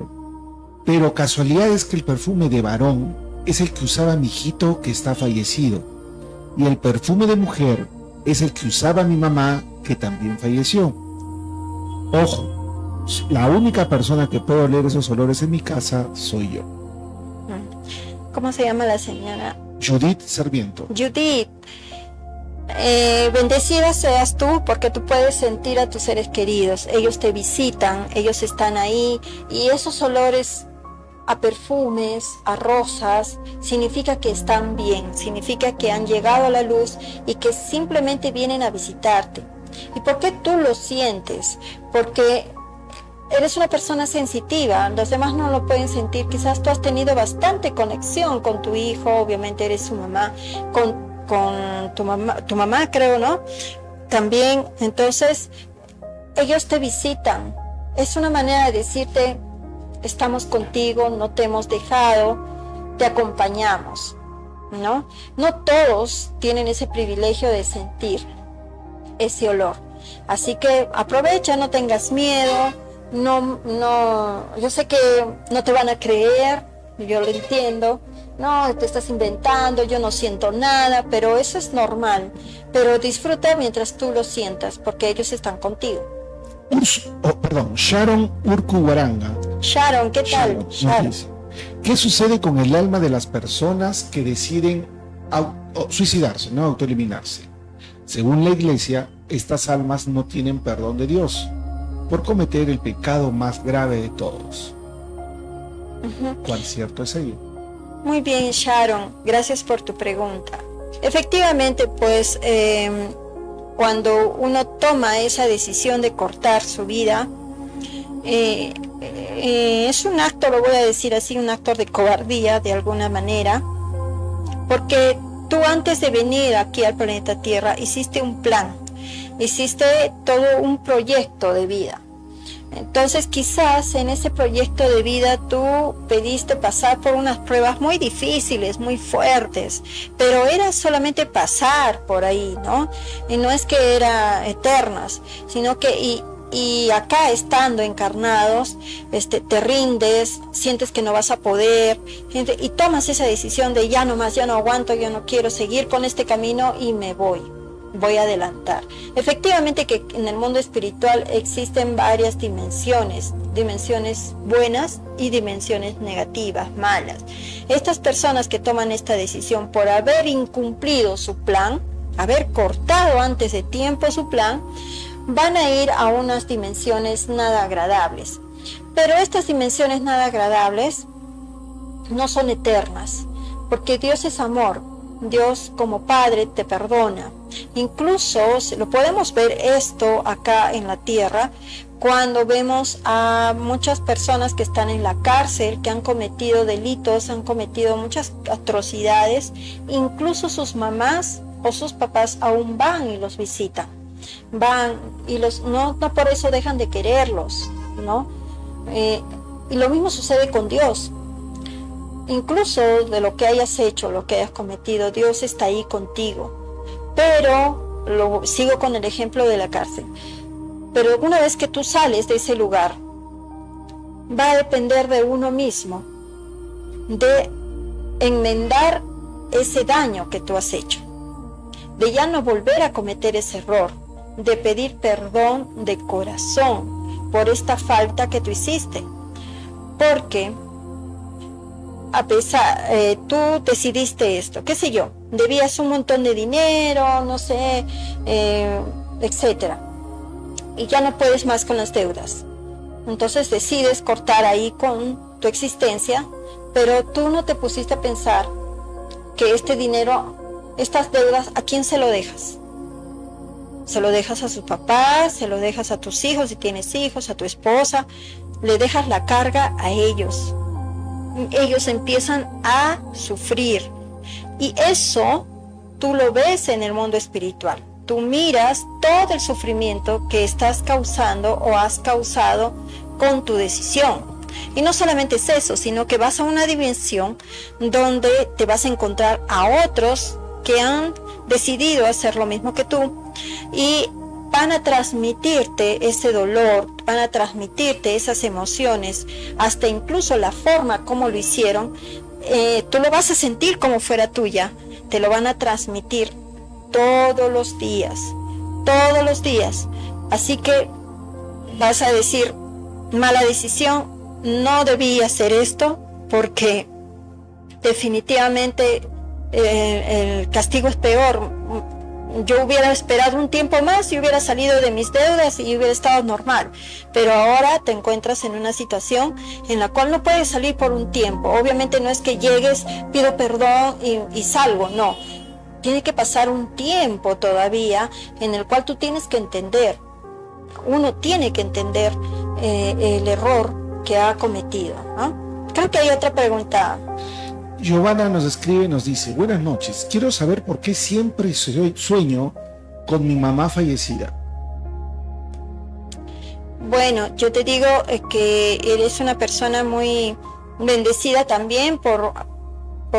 pero casualidad es que el perfume de varón es el que usaba mi hijito que está fallecido, y el perfume de mujer es el que usaba mi mamá, que también falleció. Ojo, la única persona que puede oler esos olores en mi casa soy yo. ¿Cómo se llama la señora? Judith Sarmiento. Judith, bendecida seas tú, porque tú puedes sentir a tus seres queridos. Ellos te visitan, ellos están ahí, y esos olores a perfumes, a rosas, significa que están bien, significa que han llegado a la luz y que simplemente vienen a visitarte. ¿Y por qué tú lo sientes? Porque eres una persona sensitiva, los demás no lo pueden sentir. Quizás tú has tenido bastante conexión con tu hijo, obviamente eres su mamá, con tu mamá creo, ¿no? También, entonces, ellos te visitan. Es una manera de decirte: estamos contigo, no te hemos dejado, te acompañamos, ¿no? No todos tienen ese privilegio de sentir ese olor. Así que aprovecha, no tengas miedo, yo sé que no te van a creer, yo lo entiendo, no, te estás inventando, yo no siento nada, pero eso es normal. Pero disfruta mientras tú lo sientas, porque ellos están contigo. Sharon Urcuwaranga. Sharon, ¿qué tal? Sharon. ¿Qué sucede con el alma de las personas que deciden suicidarse, no autoeliminarse? Según la Iglesia, estas almas no tienen perdón de Dios por cometer el pecado más grave de todos. ¿Cuán cierto es ello? Muy bien, Sharon, gracias por tu pregunta. Efectivamente, pues cuando uno toma esa decisión de cortar su vida, es un acto, lo voy a decir así, un acto de cobardía de alguna manera, porque tú antes de venir aquí al planeta Tierra hiciste un plan, hiciste todo un proyecto de vida. Entonces quizás en ese proyecto de vida tú pediste pasar por unas pruebas muy difíciles, muy fuertes, pero era solamente pasar por ahí, ¿no? Y no es que eran eternas, sino que y acá estando encarnados, te rindes, sientes que no vas a poder, y tomas esa decisión de ya no más, ya no aguanto, yo no quiero seguir con este camino y me voy a adelantar. Efectivamente que en el mundo espiritual existen varias dimensiones buenas y dimensiones negativas, malas. Estas personas que toman esta decisión por haber incumplido su plan, haber cortado antes de tiempo su plan, van a ir a unas dimensiones nada agradables. Pero estas dimensiones nada agradables no son eternas, porque Dios es amor. Dios como Padre te perdona. Incluso lo podemos ver esto acá en la tierra cuando vemos a muchas personas que están en la cárcel, que han cometido delitos, han cometido muchas atrocidades. Incluso sus mamás o sus papás aún van y los visitan. Van y no por eso dejan de quererlos, ¿no? Y lo mismo sucede con Dios. Incluso de lo que hayas hecho, lo que hayas cometido, Dios está ahí contigo. Pero sigo con el ejemplo de la cárcel. Pero una vez que tú sales de ese lugar, va a depender de uno mismo, de enmendar ese daño que tú has hecho, de ya no volver a cometer ese error, de pedir perdón de corazón por esta falta que tú hiciste. Porque a pesar, tú decidiste esto, qué sé yo, debías un montón de dinero, no sé, etcétera, y ya no puedes más con las deudas. Entonces decides cortar ahí con tu existencia, pero tú no te pusiste a pensar que este dinero, estas deudas, ¿a quién se lo dejas? Se lo dejas a sus papás, se lo dejas a tus hijos si tienes hijos, a tu esposa, le dejas la carga a ellos. Ellos empiezan a sufrir y eso tú lo ves en el mundo espiritual. Tú miras todo el sufrimiento que estás causando o has causado con tu decisión. Y no solamente es eso, sino que vas a una dimensión donde te vas a encontrar a otros que han decidido hacer lo mismo que tú y van a transmitirte ese dolor, van a transmitirte esas emociones, hasta incluso la forma como lo hicieron, tú lo vas a sentir como fuera tuya, te lo van a transmitir todos los días, así que vas a decir, mala decisión, no debí hacer esto, porque definitivamente el castigo es peor. Yo hubiera esperado un tiempo más y hubiera salido de mis deudas y hubiera estado normal, pero ahora te encuentras en una situación en la cual no puedes salir por un tiempo. Obviamente no es que llegues, pido perdón y salgo, no. Tiene que pasar un tiempo todavía en el cual tú tienes que entender, uno tiene que entender el error que ha cometido, ¿no? Creo que hay otra pregunta. Giovanna nos escribe y nos dice, buenas noches, quiero saber por qué siempre sueño con mi mamá fallecida. Bueno, yo te digo que eres una persona muy bendecida también por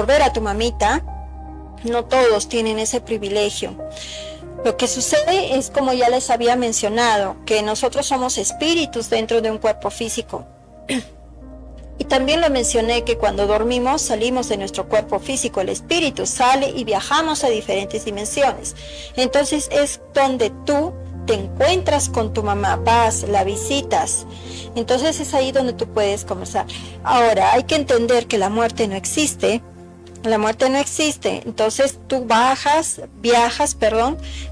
ver a tu mamita. No todos tienen ese privilegio. Lo que sucede es, como ya les había mencionado, que nosotros somos espíritus dentro de un cuerpo físico. Y también lo mencioné que cuando dormimos salimos de nuestro cuerpo físico, el espíritu sale y viajamos a diferentes dimensiones. Entonces es donde tú te encuentras con tu mamá, vas, la visitas. Entonces es ahí donde tú puedes conversar. Ahora, hay que entender que la muerte no existe. La muerte no existe, entonces tú viajas,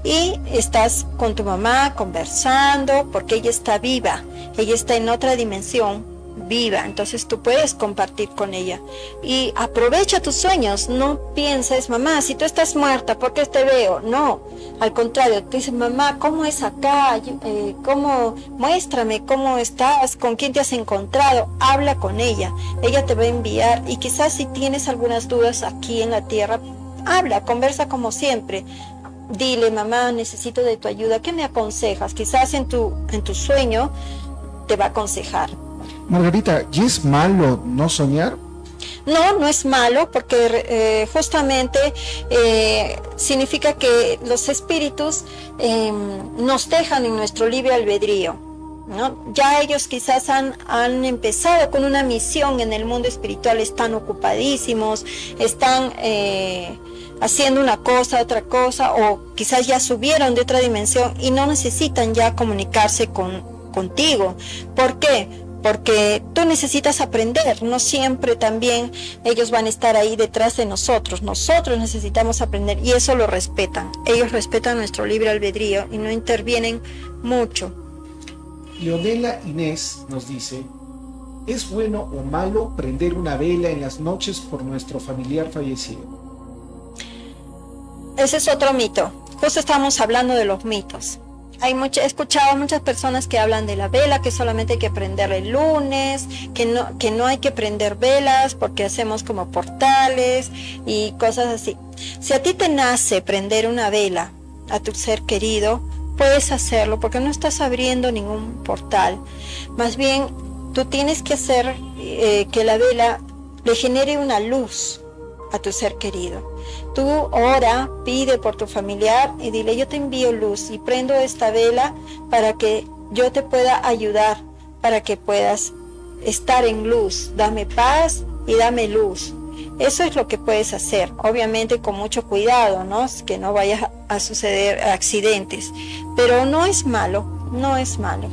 y estás con tu mamá conversando porque ella está viva, ella está en otra dimensión viva, entonces tú puedes compartir con ella y aprovecha tus sueños. No pienses, mamá, si tú estás muerta, ¿por qué te veo? No, al contrario, tú dices, mamá, ¿cómo es acá? Muéstrame cómo estás, con quién te has encontrado, habla con ella te va a enviar, y quizás si tienes algunas dudas aquí en la tierra, habla, conversa como siempre. Dile, mamá, necesito de tu ayuda, ¿qué me aconsejas? Quizás en tu sueño te va a aconsejar. Margarita, ¿y es malo no soñar? No, no es malo, porque justamente significa que los espíritus nos dejan en nuestro libre albedrío, ¿no? Ya ellos quizás han empezado con una misión en el mundo espiritual, están ocupadísimos, están haciendo una cosa, otra cosa, o quizás ya subieron de otra dimensión y no necesitan ya comunicarse contigo. ¿Por qué? Porque tú necesitas aprender, no siempre también ellos van a estar ahí detrás de nosotros necesitamos aprender y eso lo respetan, ellos respetan nuestro libre albedrío y no intervienen mucho. Leonela Inés nos dice, ¿es bueno o malo prender una vela en las noches por nuestro familiar fallecido? Ese es otro mito, justo estamos hablando de los mitos. He escuchado a muchas personas que hablan de la vela, que solamente hay que prenderla el lunes, que no hay que prender velas porque hacemos como portales y cosas así. Si a ti te nace prender una vela a tu ser querido, puedes hacerlo porque no estás abriendo ningún portal. Más bien, tú tienes que hacer que la vela le genere una luz a tu ser querido. Tú ora, pide por tu familiar y dile: yo te envío luz y prendo esta vela para que yo te pueda ayudar, para que puedas estar en luz. Dame paz y dame luz. Eso es lo que puedes hacer, obviamente con mucho cuidado, ¿no? Que no vayas a suceder accidentes, pero no es malo, no es malo.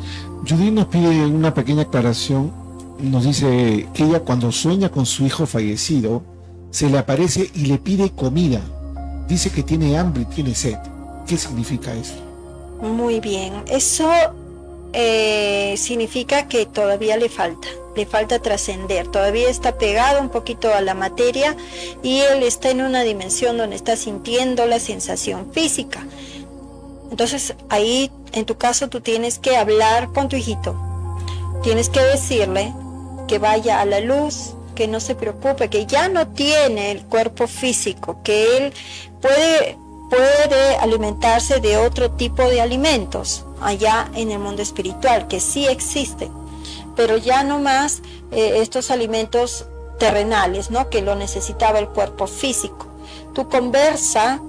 Judith nos pide una pequeña aclaración. Nos dice que ella, cuando sueña con su hijo fallecido, se le aparece y le pide comida. Dice que tiene hambre y tiene sed. ¿Qué significa eso? Muy bien, eso significa que todavía le falta trascender, todavía está pegado un poquito a la materia y él está en una dimensión donde está sintiendo la sensación física. Entonces ahí, en tu caso, tú tienes que hablar con tu hijito, tienes que decirle que vaya a la luz, que no se preocupe, que ya no tiene el cuerpo físico, que él puede alimentarse de otro tipo de alimentos allá en el mundo espiritual, que sí existe, pero ya no más estos alimentos terrenales, ¿no? Que lo necesitaba el cuerpo físico. Tú conversa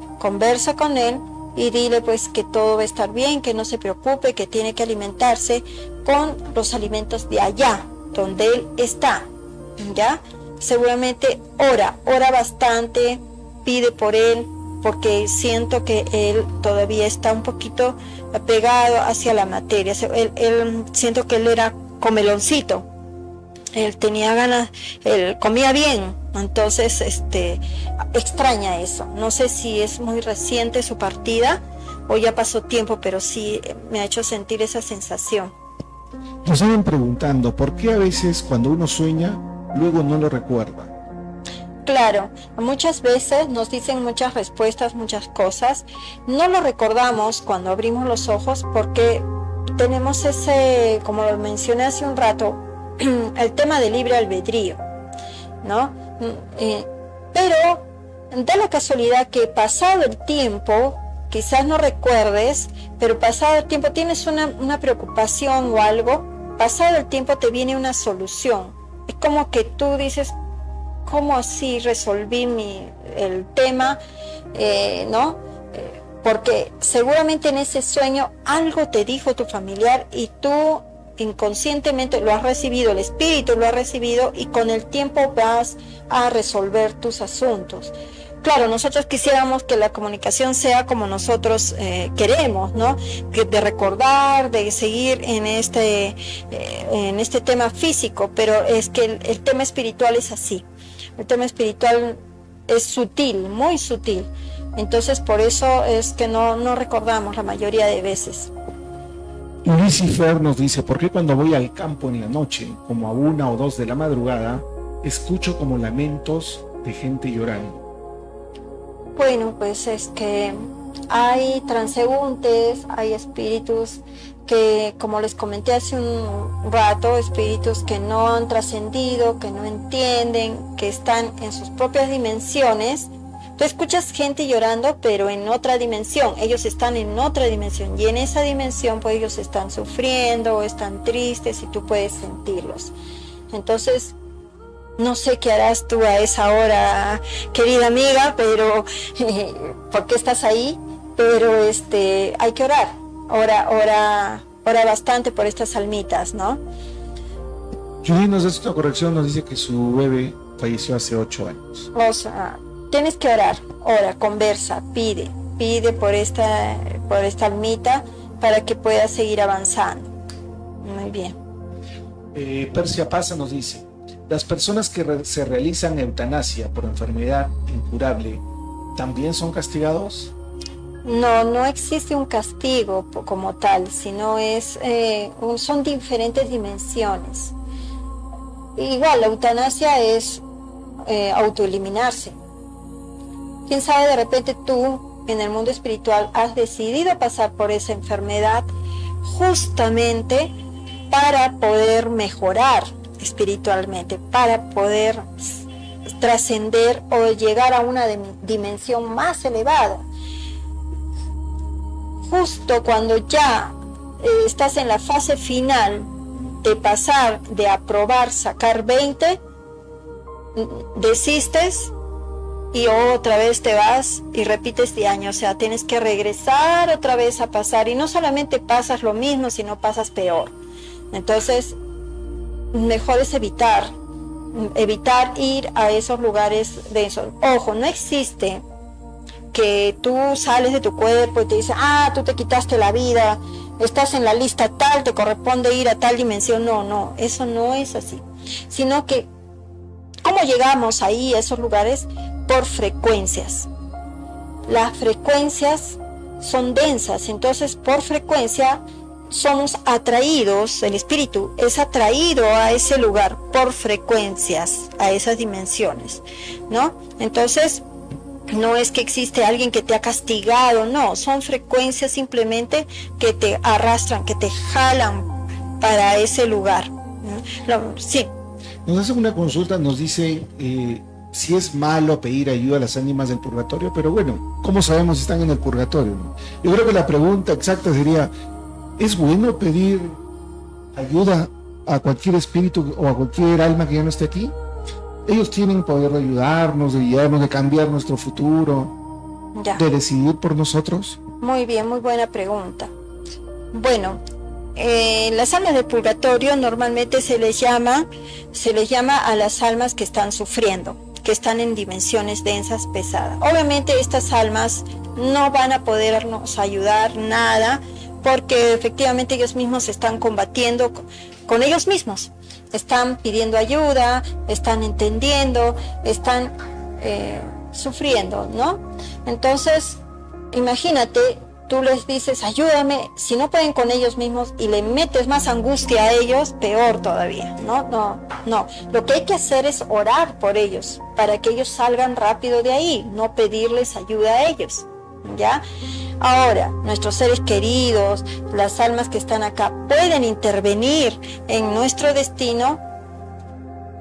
con él y dile pues que todo va a estar bien, que no se preocupe, que tiene que alimentarse con los alimentos de allá, donde él está, ¿ya? Seguramente ora bastante, pide por él, porque siento que él todavía está un poquito apegado hacia la materia. Siento que él era comeloncito, él tenía ganas, él comía bien, entonces extraña eso. No sé si es muy reciente su partida o ya pasó tiempo, pero sí me ha hecho sentir esa sensación. Nos siguen preguntando por qué a veces cuando uno sueña, luego no lo recuerda. Claro, muchas veces nos dicen muchas respuestas, muchas cosas. No lo recordamos cuando abrimos los ojos porque tenemos ese, como lo mencioné hace un rato, el tema del libre albedrío, ¿no? Pero da la casualidad que pasado el tiempo, quizás no recuerdes, pero pasado el tiempo tienes una preocupación o algo, pasado el tiempo te viene una solución. Es como que tú dices: ¿cómo así resolví el tema? ¿No? Porque seguramente en ese sueño algo te dijo tu familiar y tú inconscientemente lo has recibido, el espíritu lo ha recibido y con el tiempo vas a resolver tus asuntos. Claro, nosotros quisiéramos que la comunicación sea como nosotros queremos, ¿no? De recordar, de seguir en este tema físico, pero es que el tema espiritual es así. El tema espiritual es sutil, muy sutil. Entonces por eso es que no recordamos la mayoría de veces. Lucifer nos dice: ¿por qué cuando voy al campo en la noche, como a 1 o 2 de la madrugada, escucho como lamentos de gente llorando? Bueno, pues es que hay transeúntes, hay espíritus que, como les comenté hace un rato, espíritus que no han trascendido, que no entienden, que están en sus propias dimensiones. Tú escuchas gente llorando, pero en otra dimensión. Ellos están en otra dimensión y en esa dimensión pues ellos están sufriendo o están tristes y tú puedes sentirlos. Entonces, no sé qué harás tú a esa hora, querida amiga, pero ¿por qué estás ahí? Pero hay que orar. Ora bastante por estas almitas, ¿no? Judy nos hace una corrección, nos dice que su bebé falleció hace 8 años. O sea, tienes que orar, ora, conversa, pide por esta almita para que pueda seguir avanzando. Muy bien. Persia Pasa nos dice: ¿las personas que se realizan eutanasia por enfermedad incurable también son castigados? No existe un castigo como tal, sino son diferentes dimensiones. Igual, la eutanasia es autoeliminarse. Quién sabe, de repente tú en el mundo espiritual has decidido pasar por esa enfermedad justamente para poder mejorar espiritualmente, para poder trascender o llegar a una dimensión más elevada. Justo cuando ya estás en la fase final de pasar, de aprobar, sacar 20, desistes y otra vez te vas y repites de año, o sea, tienes que regresar otra vez a pasar, y no solamente pasas lo mismo, sino pasas peor. Entonces, mejor es evitar ir a esos lugares densos. Ojo, no existe que tú sales de tu cuerpo y te dicen, tú te quitaste la vida, estás en la lista tal, te corresponde ir a tal dimensión. No, eso no es así, sino que ¿cómo llegamos ahí a esos lugares? Por frecuencias. Las frecuencias son densas, entonces por frecuencia somos atraídos, el espíritu es atraído a ese lugar por frecuencias, a esas dimensiones, ¿no? Entonces, no es que existe alguien que te ha castigado, no, son frecuencias simplemente que te arrastran, que te jalan para ese lugar, ¿no? Sí. Nos hace una consulta, nos dice si es malo pedir ayuda a las ánimas del purgatorio, pero bueno, ¿cómo sabemos si están en el purgatorio? Yo creo que la pregunta exacta sería, ¿es bueno pedir ayuda a cualquier espíritu o a cualquier alma que ya no esté aquí? Ellos tienen poder de ayudarnos, de guiarnos, de cambiar nuestro futuro, de decidir por nosotros. Muy bien, muy buena pregunta. Bueno, las almas del purgatorio normalmente se les llama a las almas que están sufriendo, que están en dimensiones densas, pesadas. Obviamente estas almas no van a podernos ayudar nada, porque efectivamente ellos mismos están combatiendo con ellos mismos, están pidiendo ayuda, están entendiendo, están sufriendo, ¿no? Entonces, imagínate, tú les dices, ayúdame, si no pueden con ellos mismos y le metes más angustia a ellos, peor todavía, no. Lo que hay que hacer es orar por ellos, para que ellos salgan rápido de ahí, no pedirles ayuda a ellos, ¿ya? Ahora, nuestros seres queridos, las almas que están acá, pueden intervenir en nuestro destino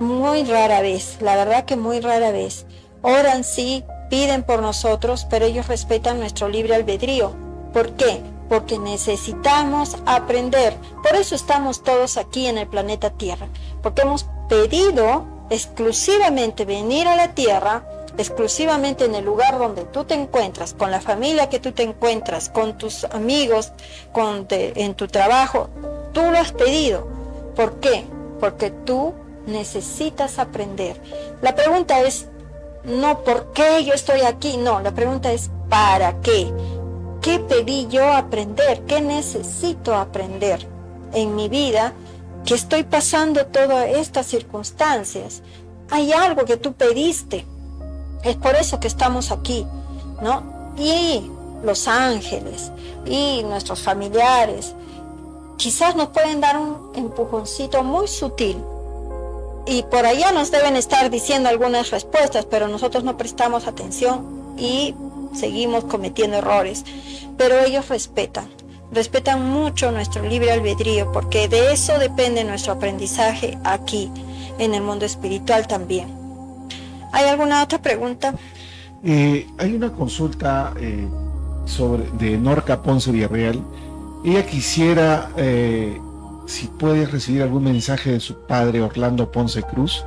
muy rara vez, la verdad que muy rara vez. Oran sí, piden por nosotros, pero ellos respetan nuestro libre albedrío. ¿Por qué? Porque necesitamos aprender. Por eso estamos todos aquí en el planeta Tierra, porque hemos pedido exclusivamente venir a la Tierra, exclusivamente en el lugar donde tú te encuentras, con la familia que tú te encuentras, con tus amigos, en tu trabajo. Tú lo has pedido. ¿Por qué? Porque tú necesitas aprender. La pregunta es, no ¿por qué yo estoy aquí? No, la pregunta es ¿para qué? ¿Qué pedí yo aprender? ¿Qué necesito aprender en mi vida que estoy pasando todas estas circunstancias? Hay algo que tú pediste. Es por eso que estamos aquí, ¿no? Y los ángeles y nuestros familiares quizás nos pueden dar un empujoncito muy sutil, y por allá nos deben estar diciendo algunas respuestas, pero nosotros no prestamos atención y seguimos cometiendo errores. Pero ellos respetan mucho nuestro libre albedrío, porque de eso depende nuestro aprendizaje aquí en el mundo espiritual también. ¿Hay alguna otra pregunta? Hay una consulta de Norca Ponce Villarreal. Ella quisiera si puede recibir algún mensaje de su padre Orlando Ponce Cruz,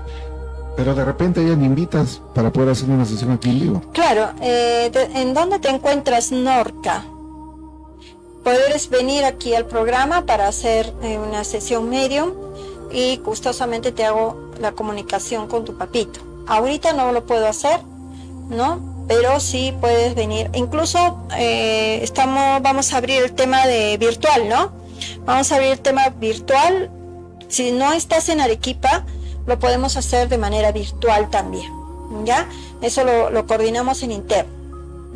pero de repente ella me invitas para poder hacer una sesión aquí en vivo. Claro, ¿en dónde te encuentras, Norca? Puedes venir aquí al programa para hacer una sesión medium y gustosamente te hago la comunicación con tu papito. Ahorita no lo puedo hacer, ¿no? Pero sí puedes venir. Incluso vamos a abrir el tema de virtual, ¿no? Vamos a abrir el tema virtual. Si no estás en Arequipa, lo podemos hacer de manera virtual también, ¿ya? Eso lo coordinamos en interno,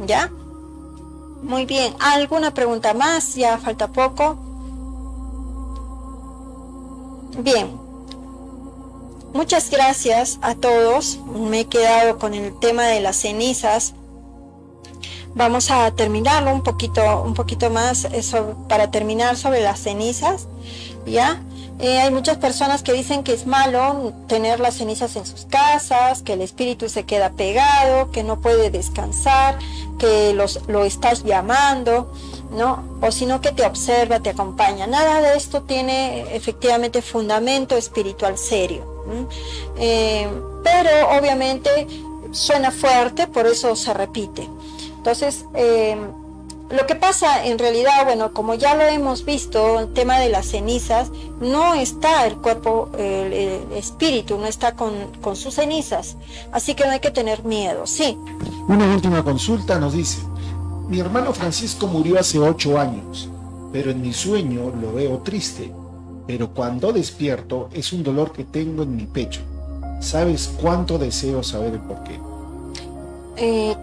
¿ya? Muy bien. ¿Alguna pregunta más? Ya falta poco. Bien. Muchas gracias a todos. Me he quedado con el tema de las cenizas. Vamos a terminarlo un poquito más para terminar sobre las cenizas, ¿ya? Hay muchas personas que dicen que es malo tener las cenizas en sus casas, que el espíritu se queda pegado, que no puede descansar, que lo estás llamando, ¿no? O sino que te observa, te acompaña. Nada de esto tiene efectivamente fundamento espiritual serio. Pero obviamente suena fuerte, por eso se repite. Entonces, lo que pasa en realidad, bueno, como ya lo hemos visto, el tema de las cenizas, no está el cuerpo, el espíritu, no está con sus cenizas, así que no hay que tener miedo, sí. Una última consulta nos dice: mi hermano Francisco murió hace 8 años, pero en mi sueño lo veo triste, pero cuando despierto es un dolor que tengo en mi pecho. ¿Sabes cuánto deseo saber el porqué?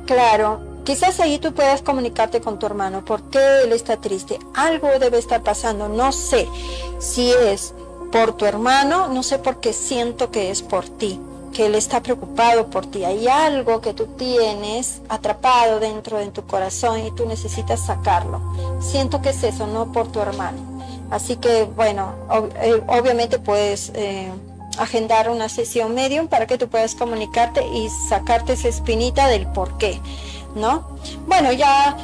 Claro, quizás ahí tú puedas comunicarte con tu hermano, ¿por qué él está triste? Algo debe estar pasando, no sé si es por tu hermano, no sé por qué siento que es por ti, que él está preocupado por ti. Hay algo que tú tienes atrapado dentro de tu corazón y tú necesitas sacarlo. Siento que es eso, no por tu hermano. Así que, bueno, obviamente puedes agendar una sesión medium para que tú puedas comunicarte y sacarte esa espinita del por qué, ¿no? Bueno, ya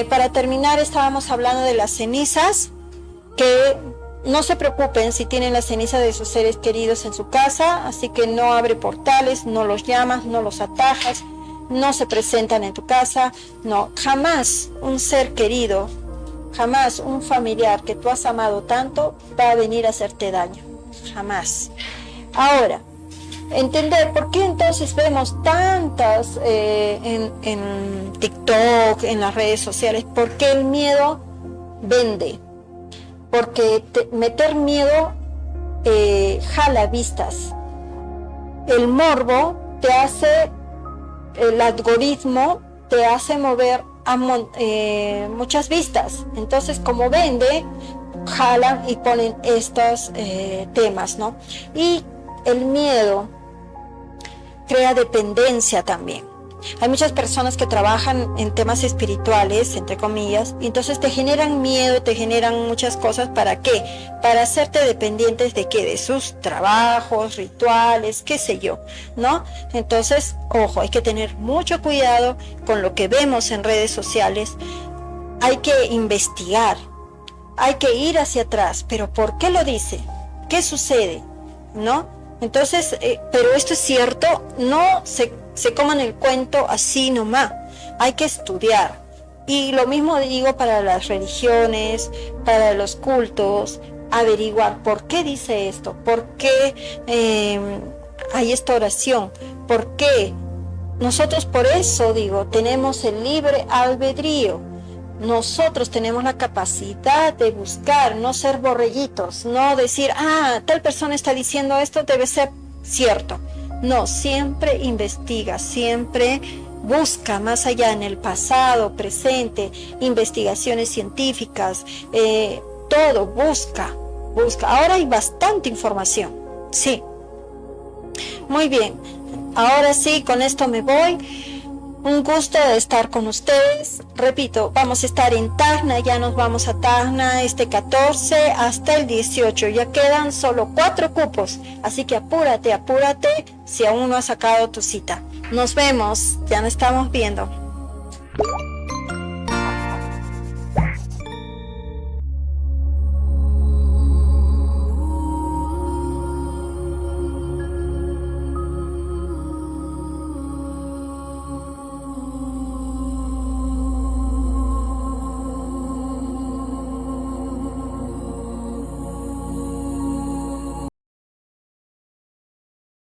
para terminar estábamos hablando de las cenizas, que no se preocupen si tienen la ceniza de sus seres queridos en su casa, así que no abre portales, no los llamas, no los atajas, no se presentan en tu casa, no, jamás un ser querido, jamás un familiar que tú has amado tanto va a venir a hacerte daño, jamás. Ahora, entender por qué entonces vemos tantas en TikTok, en las redes sociales, por qué el miedo vende. Porque meter miedo jala vistas. El morbo te hace, el algoritmo te hace mover a muchas vistas. Entonces, como vende, jalan y ponen estos temas, ¿no? Y el miedo crea dependencia también. Hay muchas personas que trabajan en temas espirituales, entre comillas, y entonces te generan miedo, te generan muchas cosas. ¿Para qué? Para hacerte dependientes de qué, de sus trabajos, rituales, qué sé yo, ¿no? Entonces, ojo, hay que tener mucho cuidado con lo que vemos en redes sociales. Hay que investigar, hay que ir hacia atrás, pero ¿por qué lo dice? ¿Qué sucede? ¿No? Entonces, pero esto es cierto, no se coman el cuento así nomás, hay que estudiar. Y lo mismo digo para las religiones, para los cultos, averiguar por qué dice esto, por qué hay esta oración, por qué. Nosotros por eso digo, tenemos el libre albedrío. Nosotros tenemos la capacidad de buscar, no ser borreguitos, no decir, tal persona está diciendo esto, debe ser cierto. No, siempre investiga, siempre busca más allá en el pasado, presente, investigaciones científicas, todo, busca. Ahora hay bastante información, sí. Muy bien, ahora sí, con esto me voy. Un gusto de estar con ustedes. Repito, vamos a estar en Tacna, ya nos vamos a Tacna este 14 hasta el 18. Ya quedan solo 4 cupos, así que apúrate si aún no has sacado tu cita. Nos vemos, ya nos estamos viendo.